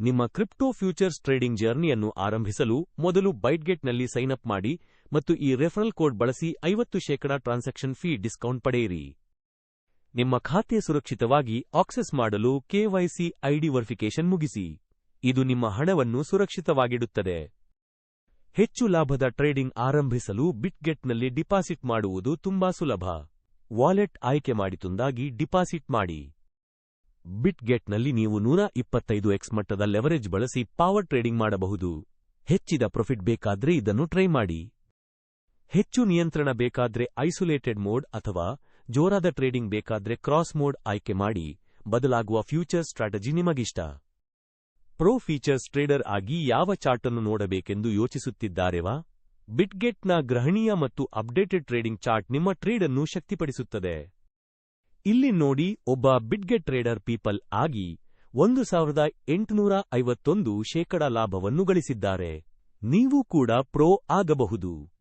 ನಿಮ್ಮ crypto futures trading ಜರ್ನಿಯನ್ನು ಆರಂಭಿಸಲು ಮೊದಲು ಬೈಟ್ಗೆಟ್ನಲ್ಲಿ ಸೈನ್ ಅಪ್ ಮಾಡಿ ಮತ್ತು ಈ ರೆಫರಲ್ ಕೋಡ್ ಬಳಸಿ 50% ಟ್ರಾನ್ಸಾಕ್ಷನ್ ಫೀ ಡಿಸ್ಕೌಂಟ್ ಪಡೆಯಿರಿ. ನಿಮ್ಮ ಖಾತೆ ಸುರಕ್ಷಿತವಾಗಿ ಆಕ್ಸೆಸ್ ಮಾಡಲು ಕೆವೈಸಿ ಐಡಿ ವೆರಿಫಿಕೇಶನ್ ಮುಗಿಸಿ. ಇದು ನಿಮ್ಮ ಹಣವನ್ನು ಸುರಕ್ಷಿತವಾಗಿಡುತ್ತದೆ. ಹೆಚ್ಚು ಲಾಭದ ಟ್ರೇಡಿಂಗ್ ಆರಂಭಿಸಲು ಬಿಟ್ಗೆಟ್ನಲ್ಲಿ ಡಿಪಾಸಿಟ್ ಮಾಡುವುದು ತುಂಬಾ ಸುಲಭ. ವಾಲೆಟ್ ಆಯ್ಕೆ ಮಾಡಿತುಂದಾಗಿ ಡಿಪಾಸಿಟ್ ಮಾಡಿ. ಬಿಟ್ಗೆಟ್ನಲ್ಲಿ ನೀವು 125x ಮಟ್ಟದ ಲೆವರೇಜ್ ಬಳಸಿ ಪವರ್ ಟ್ರೇಡಿಂಗ್ ಮಾಡಬಹುದು. ಹೆಚ್ಚಿದ ಪ್ರಾಫಿಟ್ ಬೇಕಾದ್ರೆ ಇದನ್ನು ಟ್ರೈ ಮಾಡಿ. ಹೆಚ್ಚು ನಿಯಂತ್ರಣ ಬೇಕಾದ್ರೆ ಐಸೋಲೇಟೆಡ್ ಮೋಡ್ ಅಥವಾ ಜೋರಾದ ಟ್ರೇಡಿಂಗ್ ಬೇಕಾದ್ರೆ ಕ್ರಾಸ್ ಮೋಡ್ ಆಯ್ಕೆ ಮಾಡಿ. ಬದಲಾಗುವ ಫ್ಯೂಚರ್ಸ್ ಸ್ಟ್ರಾಟಜಿ ನಿಮಗಿಷ್ಟ. ಪ್ರೋ ಫೀಚರ್ಸ್ ಟ್ರೇಡರ್ ಆಗಿ ಯಾವ ಚಾರ್ಟ್ ಅನ್ನು ನೋಡಬೇಕೆಂದು ಯೋಚಿಸುತ್ತಿದ್ದಾರೆವಾ? ಬಿಟ್ಗೆಟ್ನ ಗೃಹಣೀಯ ಮತ್ತು ಅಪ್ಡೇಟೆಡ್ ಟ್ರೇಡಿಂಗ್ ಚಾರ್ಟ್ ನಿಮ್ಮ ಟ್ರೇಡ್ ಅನ್ನು ಶಕ್ತಿಪಡಿಸುತ್ತದೆ. ಇಲ್ಲಿ ನೋಡಿ, ಒಬ್ಬ ಬಿಟ್ಗೆಟ್ ಟ್ರೇಡರ್ ಪೀಪಲ್ ಆಗಿ 1851% ಲಾಭವನ್ನು ಗಳಿಸಿದ್ದಾರೆ. ನೀವು ಕೂಡ ಪ್ರೋ ಆಗಬಹುದು.